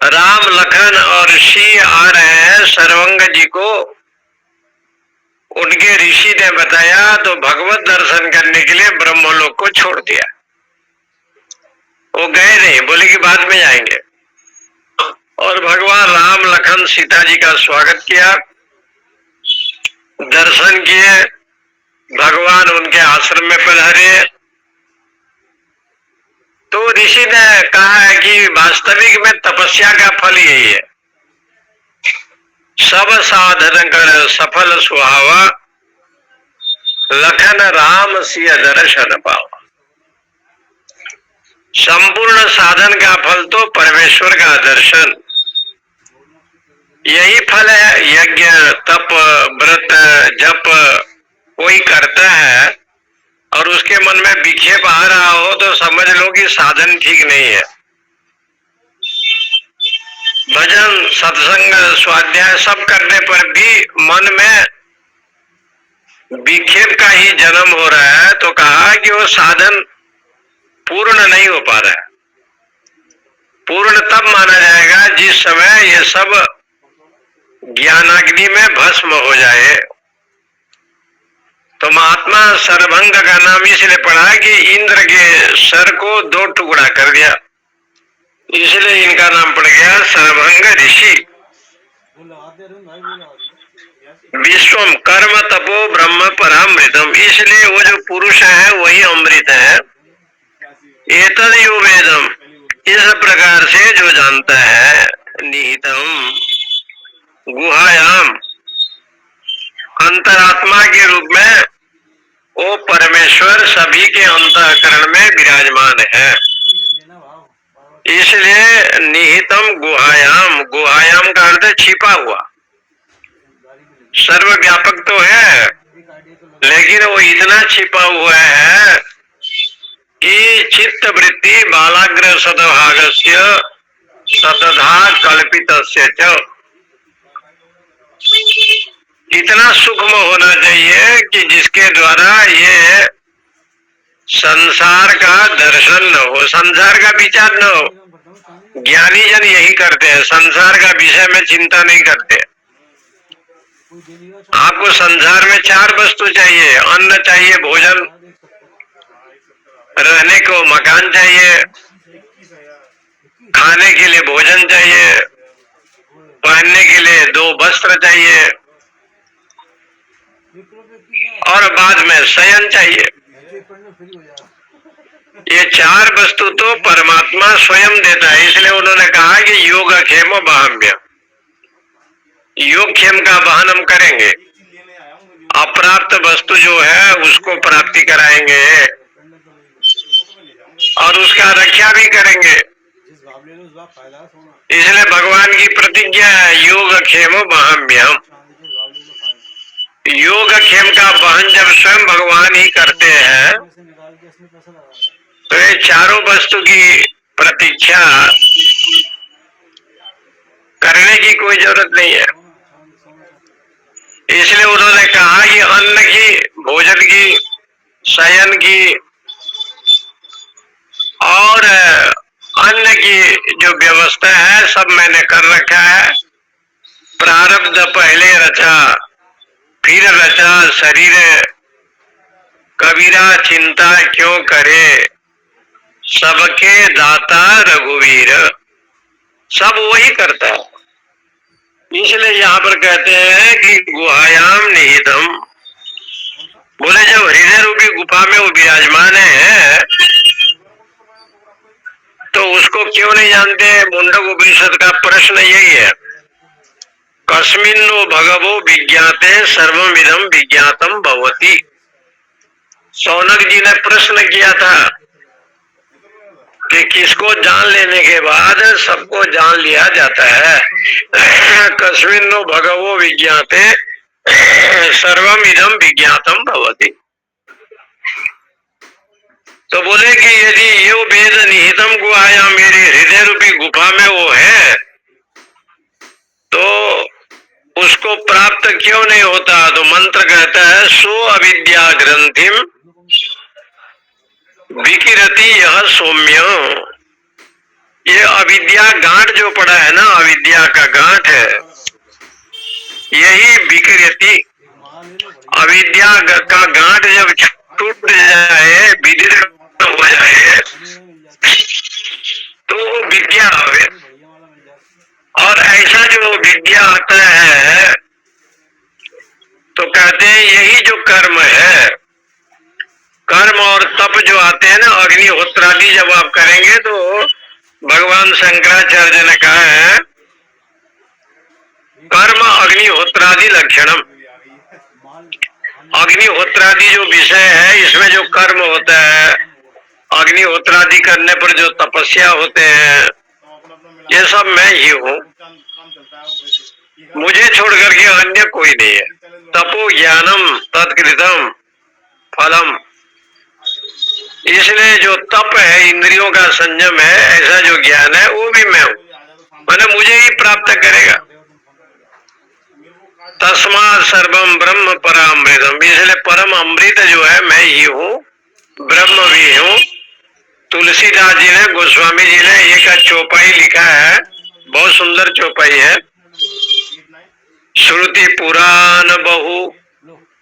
राम लखन और सिंह आ रहे हैं सर्वंग जी को, उनके ऋषि ने बताया, तो भगवत दर्शन करने के लिए ब्रह्मलोक को छोड़ दिया। वो गए नहीं, बोले कि बाद में जाएंगे। और भगवान राम लखन सीता जी का स्वागत किया, दर्शन किए, भगवान उनके आश्रम में पधारे। तो ऋषि ने कहा है कि वास्तविक में तपस्या का फल यही है, सब साधन कर सफल सुहावा, लखन राम सिय दर्शन पावा। संपूर्ण साधन का फल तो परमेश्वर का दर्शन, यही फल है। यज्ञ तप व्रत जप कोई करता है और उसके मन में विक्षेप आ रहा हो तो समझ लो कि साधन ठीक नहीं है। भजन सत्संग स्वाध्याय सब करने पर भी मन में विक्षेप का ही जन्म हो रहा है, तो कहा कि वो साधन पूर्ण नहीं हो पा रहा है। पूर्ण तब माना जाएगा जिस समय ये सब ज्ञानाग्नि में भस्म हो जाए। तो महात्मा सरभंग का नाम इसलिए पड़ा कि इंद्र के सर को 2 टुकड़ा कर दिया, इसलिए इनका नाम पड़ गया सरभंग ऋषि। विश्वम कर्म तपो ब्रह्म परामृतम, इसलिए वो जो पुरुष है वही अमृत है। एतद यो वेदम, इस प्रकार से जो जानता है, निहितम गुहायाम, अंतरात्मा के रूप में वो परमेश्वर सभी के अंतःकरण में विराजमान है। इसलिए निहितम गुहायाम, गुहायाम का अर्थ छिपा हुआ। सर्वव्यापक तो है, लेकिन वो इतना छिपा हुआ है कि चित्त वृत्ति बालाग्र सदभागस्य सतधा कल्पितस्य च, इतना सूक्ष्म होना चाहिए कि जिसके द्वारा ये संसार का दर्शन न हो, संसार का विचार न हो। ज्ञानी जन यही करते हैं, संसार का विषय में चिंता नहीं करते। आपको संसार में 4 वस्तु चाहिए, अन्न चाहिए, भोजन, रहने को मकान चाहिए, खाने के लिए भोजन चाहिए, पहनने के लिए 2 वस्त्र चाहिए, और बाद में शयन चाहिए। ये 4 वस्तु तो परमात्मा स्वयं देता है। इसलिए उन्होंने कहा कि योग क्षेम बाहम्य, योग क्षेम का वाहन हम करेंगे, अप्राप्त वस्तु जो है उसको प्राप्ति कराएंगे और उसका रक्षा भी करेंगे। इसलिए भगवान की प्रतिज्ञा है योग क्षेम बाहम्यम। योग क्षेम का वहन जब स्वयं भगवान ही करते हैं, तो ये 4 वस्तु की प्रतीक्षा करने की कोई जरूरत नहीं है। इसलिए उन्होंने कहा कि अन्न की, भोजन की, शयन की और अन्न की जो व्यवस्था है सब मैंने कर रखा है। प्रारब्ध पहले रचा, फिर रचा शरीर, कबीरा चिंता क्यों करे, सबके दाता रघुवीर, सब वही करता है। इसलिए यहाँ पर कहते हैं कि गुहायाम निहितम, बोले जब हृदय रूपी गुफा में वो विराजमान है तो उसको क्यों नहीं जानते। मुंडक उपनिषद का प्रश्न यही है, कस्मिन्नो भगवो विज्ञाते सर्वमिदं विज्ञातम भवति। सौनक जी ने प्रश्न किया था कि किसको जान लेने के बाद सबको जान लिया जाता है। कस्मिन्नो भगवो विज्ञाते सर्वमिदं विज्ञातम भवति। तो बोले कि यदि यो वेद निहितम गुहायाम, मेरे हृदय रूपी गुफा में वो है, तो उसको प्राप्त क्यों नहीं होता। तो मंत्र कहता है सो अविद्या ग्रंथिम विकिरति यह सौम्य। ये अविद्या गांठ जो पड़ा है ना, अविद्या का गांठ है, यही विकिरति। अविद्या का गांठ जब टूट जाए, विदीर्ण हो जाए, तो विद्या आवे। और ऐसा जो विद्या आता है तो कहते हैं यही जो कर्म है, कर्म और तप जो आते हैं ना, अग्निहोत्रादि जब आप करेंगे, तो भगवान शंकराचार्य ने कहा है कर्म अग्निहोत्रादि लक्षणम। अग्निहोत्रादि जो विषय है, इसमें जो कर्म होता है, अग्निहोत्रादि करने पर जो तपस्या होते हैं, ये सब मैं ही हूँ, मुझे छोड़ करके अन्य कोई नहीं है। तपो ज्ञानम तत्कृतम फलम। इसलिए जो तप है, इंद्रियों का संयम है, ऐसा जो ज्ञान है, वो भी मैं हूँ, मैंने मुझे ही प्राप्त तक करेगा? तस्मात् सर्वम ब्रह्म परामृतम, इसलिए परम अमृत जो है मैं ही हूँ, ब्रह्म भी हूँ। तुलसीदास जी ने, गोस्वामी जी ने एक चौपाई लिखा है, बहुत सुंदर चौपाई है। श्रुति पुराण बहु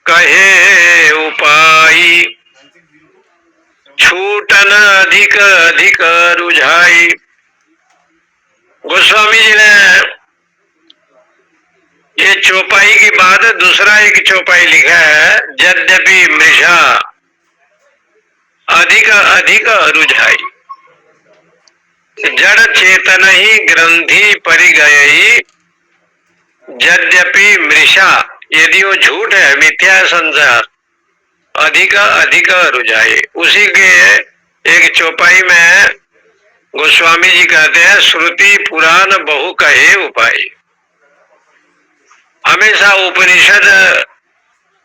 कहे उपाई, छूटन अधिक अधिक रुझाई। गोस्वामी जी ने ये चौपाई के बाद दूसरा एक चौपाई लिखा है, यद्यपि मृषा अधिक अधिक रुझाई, जड़ चेतन ही ग्रंथि परि गई, यद्यपि मृषा, यदि वो झूठ है, मिथ्या संसार, अधिक अधिक रुझाई। उसी के एक चौपाई में गोस्वामी जी कहते हैं, श्रुति पुराण बहु कहे उपाय। हमेशा उपनिषद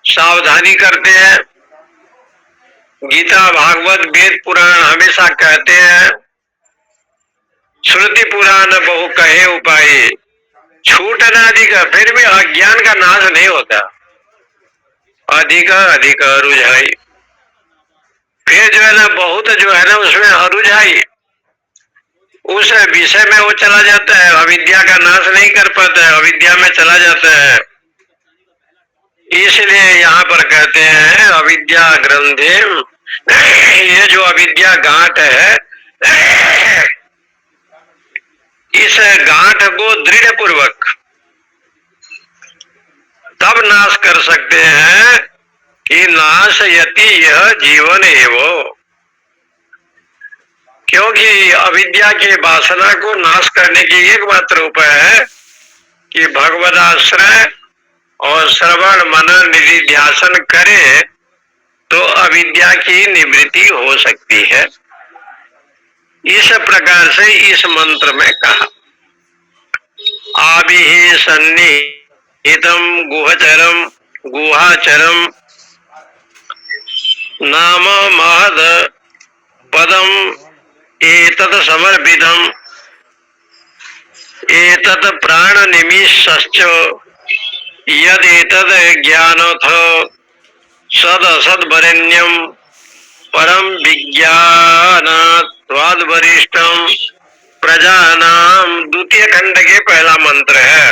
सावधानी करते हैं, गीता भागवत वेद पुराण हमेशा कहते हैं, श्रुति पुराण बहु कहे उपाय, छूटना अधिक, फिर भी अज्ञान का नाश नहीं होता, अधिक अधिक रुझाई। फिर जो है ना, बहुत जो है ना उसमें अरुझाई, उस विषय में वो चला जाता है, अविद्या का नाश नहीं कर पाता है, अविद्या में चला जाता है। इसलिए यहाँ पर कहते हैं अविद्या ग्रंथि, ये जो अविद्या गांठ है, इस गांठ को दृढ़ पूर्वक तब नाश कर सकते हैं कि नाश यति यह जीवन एवं, क्योंकि अविद्या के वासना को नाश करने की एकमात्र उपाय है कि भगवद आश्रय और श्रवण मनन निधिध्यासन करे तो अविद्या की निवृत्ति हो सकती है। इस प्रकार से इस मंत्र में कहा, आभि सन्निहितम गुहचरम गुहाचरम नाम महद पदम एतत् समर्पितम, एतत् प्राण निमिषश्च यद एतत् ज्ञानथ सद असद वरेण्यम परम विज्ञानात् वरिष्ठम प्रजानाम, द्वितीय खंड के पहला मंत्र है।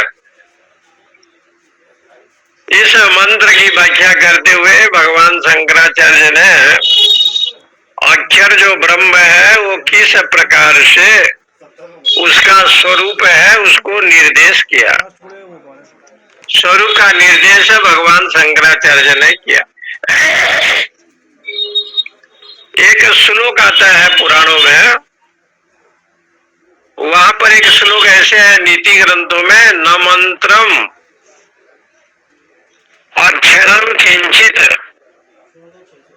इस मंत्र की व्याख्या करते हुए भगवान शंकराचार्य ने अक्षर जो ब्रह्म है वो किस प्रकार से उसका स्वरूप है उसको निर्देश किया। स्वरूप का निर्देश भगवान शंकराचार्य ने किया। एक श्लोक आता है पुराणों में, वहां पर एक श्लोक ऐसे है नीति ग्रंथों में, न मंत्रम अक्षरम किंचित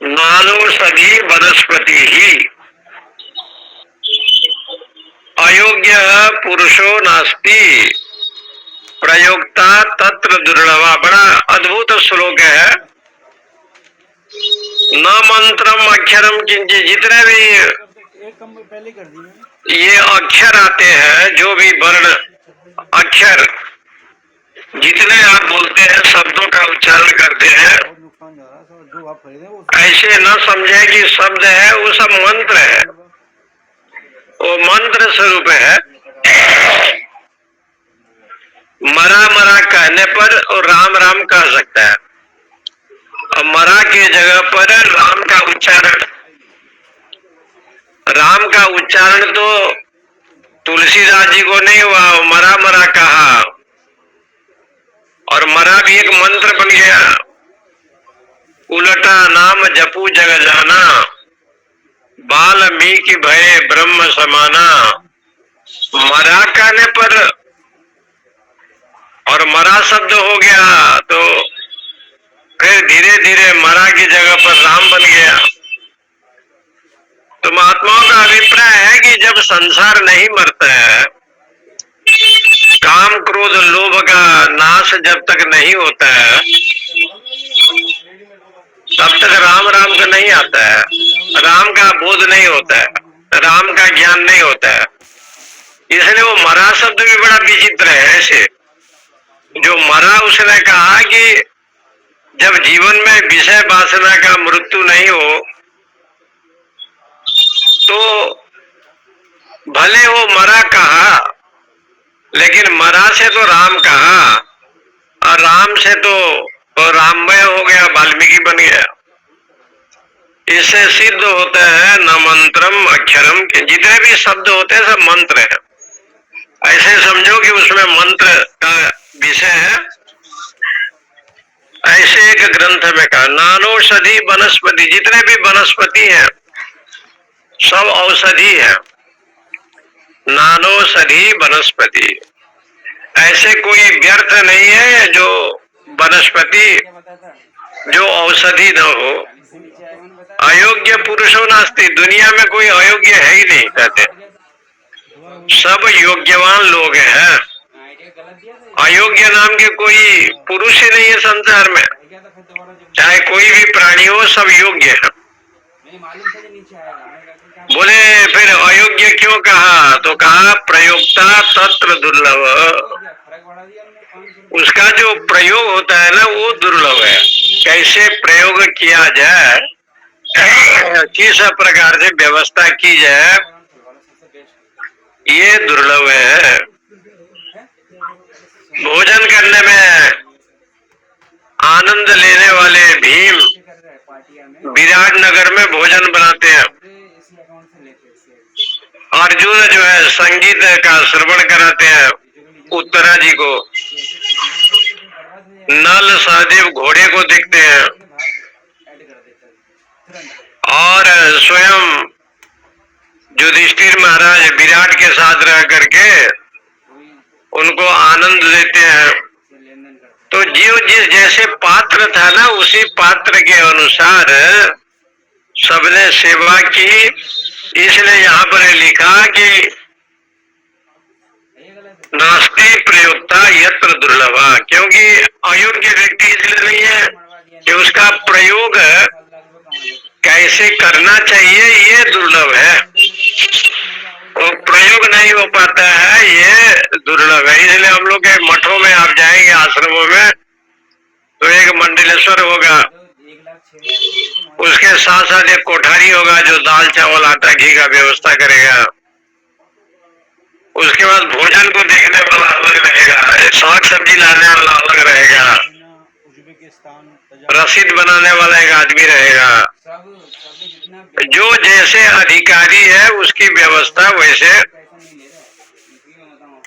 नानुषधि वनस्पति ही अयोग्य पुरुषो नास्ति प्रयोक्ता तत्र दुर्लभा। बड़ा अद्भुत श्लोक है। न मंत्रम अक्षरम किंचित, जितने भी ये अक्षर आते हैं, जो भी वर्ण अक्षर जितने आप बोलते हैं, शब्दों का उच्चारण करते हैं, ऐसे न समझे कि शब्द है, वो सब मंत्र है, वो मंत्र स्वरूप है। मरा मरा कहने पर और राम राम कह सकता है, और मरा के जगह पर राम का उच्चारण, राम का उच्चारण तो तुलसीदास जी को नहीं हुआ, मरा मरा कहा, और मरा भी एक मंत्र बन गया। उलटा नाम जपू जग जाना, वाल्मीकि भय ब्रह्म समाना। मरा कहने पर और मरा शब्द हो गया, तो फिर धीरे धीरे मरा की जगह पर राम बन गया। तो महात्माओं का अभिप्राय है कि जब संसार नहीं मरता है, काम क्रोध लोभ का नाश जब तक नहीं होता है, तब तक राम राम का नहीं आता है, राम का बोध नहीं होता है, राम का ज्ञान नहीं होता है। इसलिए वो मरा शब्द भी बड़ा विचित्र है। कैसे? जो मरा उसने कहा कि जब जीवन में विषय वासना का मृत्यु नहीं हो तो भले वो मरा कहा, लेकिन मरा से तो राम कहा, और राम से तो राममय हो गया, वाल्मीकि बन गया। इससे सिद्ध होता है न मंत्रम अक्षरम के, जितने भी शब्द होते हैं सब मंत्र है। ऐसे समझो कि उसमें मंत्र का विषय है। ऐसे एक ग्रंथ में कहा नानौषधि वनस्पति, जितने भी वनस्पति हैं सब औषधि है। नानौषधि वनस्पति, ऐसे कोई व्यर्थ नहीं है जो वनस्पति जो औषधि न हो। अयोग्य पुरुषो नास्ति, दुनिया में कोई अयोग्य है ही नहीं, कहते सब योग्यवान लोग हैं। अयोग्य नाम के कोई पुरुष ही नहीं है संसार में, चाहे कोई भी प्राणी हो, सब योग्य है। बोले फिर अयोग्य क्यों कहा? तो कहा प्रयोक्ता तत्र दुर्लभ, उसका जो प्रयोग होता है ना वो दुर्लभ है। कैसे प्रयोग किया जाए, किस प्रकार से व्यवस्था की जाए, ये दुर्लभ है। भोजन करने में आनंद लेने वाले भीम विराटनगर में भोजन बनाते हैं। अर्जुन जो है संगीत का श्रवण कराते हैं उत्तरा जी को। नल सहदेव घोड़े को देखते हैं, और स्वयं युधिष्ठिर महाराज विराट के साथ रह करके उनको आनंद देते हैं। तो जीव जिस जैसे पात्र था ना, उसी पात्र के अनुसार सबने सेवा की। इसलिए यहाँ पर लिखा कि नास्ति प्रयोक्ता यत्र दुर्लभा, क्योंकि अयोग्य व्यक्ति इसलिए नहीं है कि उसका प्रयोग कैसे करना चाहिए ये दुर्लभ है, वो प्रयोग नहीं हो पाता है, ये दुर्लभ है। इसलिए हम लोग के मठों में आप जाएंगे, आश्रमों में, तो एक मंडलेश्वर होगा, उसके साथ साथ एक कोठारी होगा जो दाल चावल आटा घी का व्यवस्था करेगा। उसके बाद भोजन को देखने वाला अलग रहेगा, साग सब्जी लाने वाला अलग रहेगा, रसीद बनाने वाला एक आदमी रहेगा। जो जैसे अधिकारी है उसकी व्यवस्था वैसे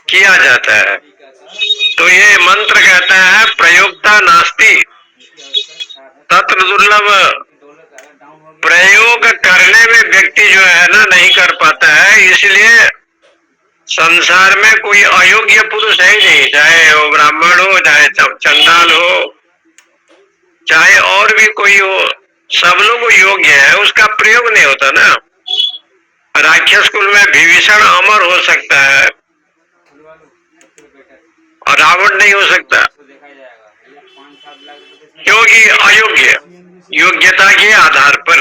किया जाता है। तो ये मंत्र कहता है प्रयोक्ता नास्ति तत्र दुर्लभ, प्रयोग करने में व्यक्ति जो है ना नहीं कर पाता है। इसलिए संसार में कोई अयोग्य पुरुष है ही नहीं, चाहे वो ब्राह्मण हो, चाहे चंडाल हो, चाहे और भी कोई हो, सब लोग योग्य है, उसका प्रयोग नहीं होता ना। राक्षस कुल में विभीषण अमर हो सकता है और रावण नहीं हो सकता, क्योंकि अयोग्य, योग्यता के आधार पर।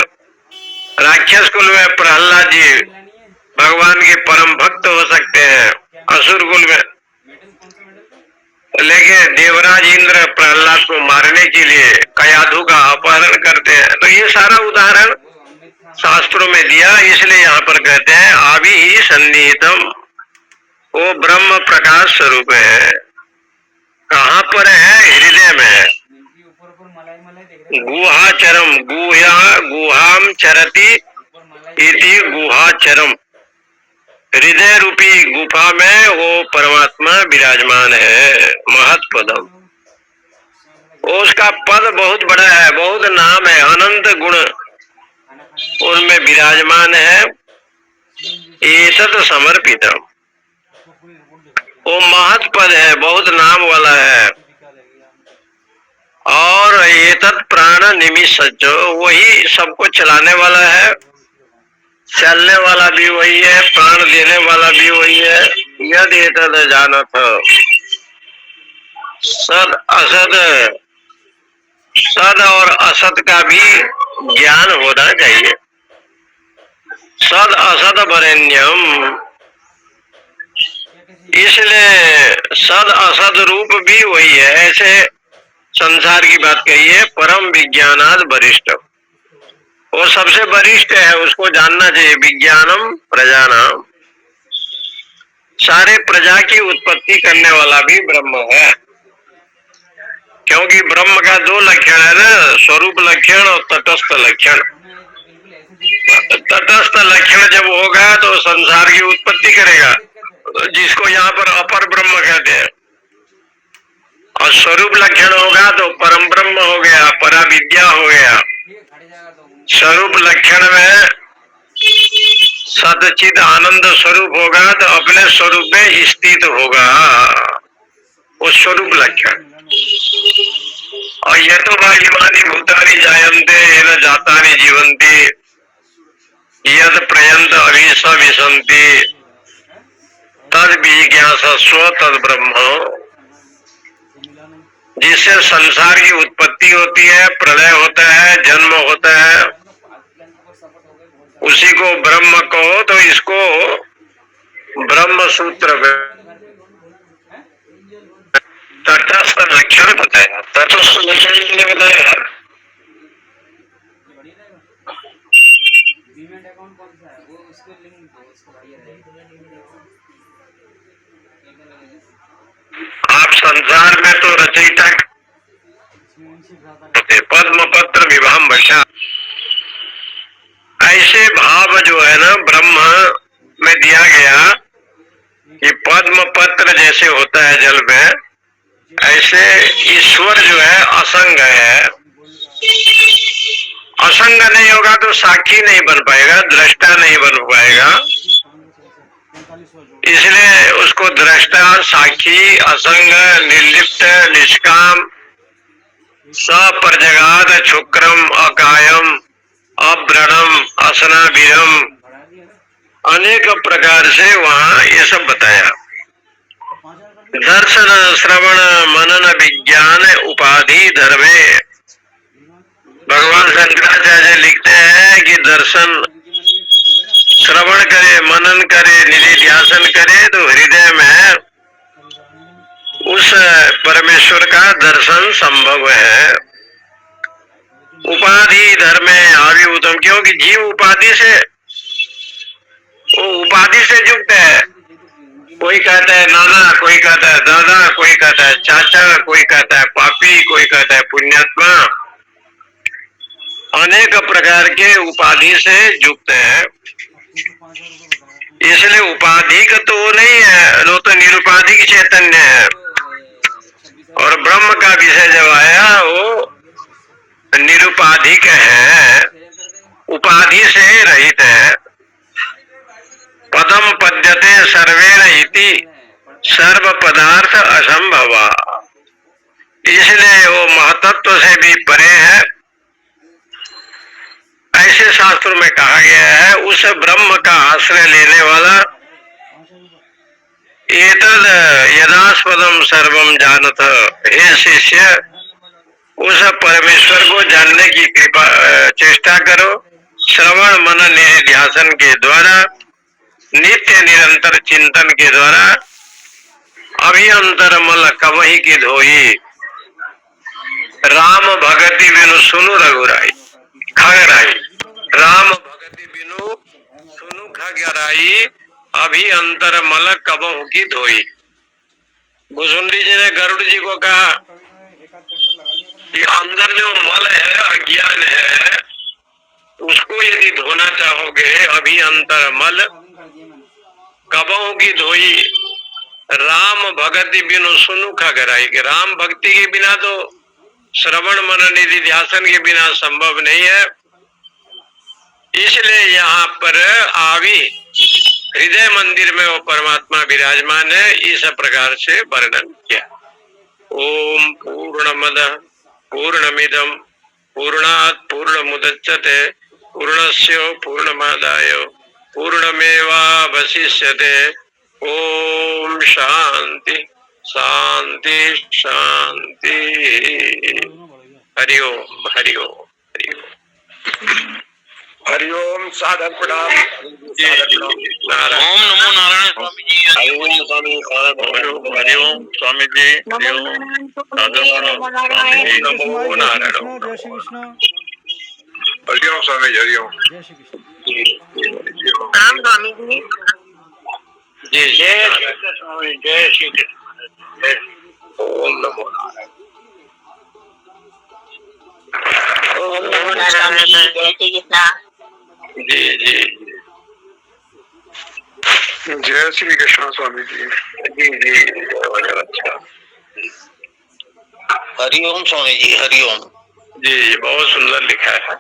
राक्षस कुल में प्रहलाद जी भगवान के परम भक्त हो सकते हैं, असुर कुल में, लेकिन देवराज इंद्र प्रहलाद को मारने के लिए कयाधु का अपहरण करते हैं। तो ये सारा उदाहरण शास्त्रों में दिया। इसलिए यहाँ पर कहते हैं आभि ही सन्निहितम, वो ब्रह्म प्रकाश स्वरूप है। कहाँ पर है? हृदय में। गुहाचरम, गुहाम चरति इति गुहाचरम, हृदय रूपी गुफा में वो परमात्मा विराजमान है। महत पदम, उसका पद बहुत बड़ा है, बहुत नाम है, अनंत गुण उनमें विराजमान है। एतत् समर्पितम, वो महत पद है, बहुत नाम वाला है। और एतत् प्राण निमिषज्ज, वही सबको चलाने वाला है, चलने वाला भी वही है, प्राण देने वाला भी वही है। यद एतद जानत, सद असद, सद और असत का भी ज्ञान होना चाहिए। सद असद वरेण्यम, इसलिए सद असद रूप भी वही है। ऐसे संसार की बात कही है, परम विज्ञानाद वरिष्ठ, वो सबसे वरिष्ठ है, उसको जानना चाहिए। विज्ञानम प्रजानाम, सारे प्रजा की उत्पत्ति करने वाला भी ब्रह्म है। क्योंकि ब्रह्म का दो लक्षण है ना, स्वरूप लक्षण और तटस्थ लक्षण। तटस्थ लक्षण जब होगा तो संसार की उत्पत्ति करेगा, जिसको यहाँ पर अपर ब्रह्म कहते हैं। और स्वरूप लक्षण होगा तो परम ब्रह्म हो गया, परा विद्या हो गया। स्वरूप लक्षण में सदचित आनंद स्वरूप होगा तो अपने स्वरूप में स्थित होगा, वो स्वरूप लक्षण। और यह तो इमानी भूतानी जायन्ते न जातानि जीवन्ति यद प्रयंत अभिष विसंति तद विज्ञासस्व तद ब्रह्म। जिससे संसार की उत्पत्ति होती है, प्रलय होता है, जन्म होता है, उसी को ब्रह्म कहो। तो इसको ब्रह्म सूत्र तटस्थ लक्षण बताया। तटस्थ लक्षण ने बताया आप संसार में तो रचयिता पद्म पत्र विभाम बशा, ऐसे भाव जो है ना ब्रह्म में दिया गया कि पद्म पत्र जैसे होता है जल में, ऐसे ईश्वर जो है असंग है। असंग नहीं होगा तो साक्षी नहीं बन पाएगा, दृष्टा नहीं बन पाएगा। इसलिए उसको दृष्टा, साक्षी, असंग, निर्लिप्त, निष्काम, सप्रजगाद, शुक्रम, अकायम, अव्रणम, असनाभिरम, अनेक प्रकार से वहाँ ये सब बताया। दर्शन श्रवण मनन विज्ञान उपाधि धर्मे, भगवान शंकराचार्य लिखते हैं कि दर्शन श्रवण करे, मनन करे, निधिध्यासन करे तो हृदय में उस परमेश्वर का दर्शन संभव है। उपाधि धर्मे आविभूतम, क्योंकि जीव उपाधि से, वो उपाधि से युक्त है। कोई कहता है नाना, कोई कहता है दादा, कोई कहता है चाचा, कोई कहता है पापी, कोई कहता है पुण्यात्मा, अनेक प्रकार के उपाधि से युक्त है। इसलिए उपाधिक तो वो नहीं है, वो तो निरुपाधिक चैतन्य है। और ब्रह्म का विषय जब आया वो निरुपाधिक है, उपाधि से रहित है। पदम पद्यते सर्वेण इति सर्व पदार्थ असंभवा, इसलिए वो महतत्व से भी परे है। ऐसे शास्त्रों में कहा गया है। उस ब्रह्म का आश्रय लेने वाला एतद यदास्पदम सर्वम जानत, हे शिष्य उस परमेश्वर को जानने की कृपा चेष्टा करो। श्रवण मनन निधिध्यासन के द्वारा, नित्य निरंतर चिंतन के द्वारा, अभियंतर मल कवही की धोई, राम भगति बिनु सुनु रघुराई खगराई। राम भगति बिनु सुनु खगराई, अभियंतर मल कबहू की धोई। भुसुंडी जी ने गरुड़ जी को कहा कि अंदर जो मल है, अज्ञान है, उसको यदि धोना चाहोगे, अभियंतर मल कबहू की धोई, राम भगति बिनु सुनु खगराई। राम भक्ति के बिना तो श्रवण मनन निधिध्यासन के बिना संभव नहीं है। इसलिए यहाँ पर आवी हृदय मंदिर में वो परमात्मा विराजमान है, इस प्रकार से वर्णन किया। ओम पूर्णमद पूर्णमिदम पूर्णात् पूर्णमुदच्यते पूर्णस्य पूर्णमादाय पूर्णमेवावशिष्यते। ओम शांति शांति शांति। हरि ओम हरि ओम हरि ओम हरि ओम। साधन प्रणाम। ओम नमो नारायण स्वामी जी। हरिओम स्वामी हरिओम स्वामी जी हरिओम स्वामी जी नमो नारायण जय श्री कृष्ण। हरिओम स्वामी जी हरिओम जय श्री कृष्ण। राम स्वामी जी जी जय श्री कृष्ण स्वामी जय श्री कृष्ण ओम नमो नारायण ओम नमो नारायण जय श्री कृष्ण जी जी जय श्री कृष्ण स्वामी जी जी जी अच्छा हरिओम स्वामी जी हरिओम जी बहुत सुंदर लिखा है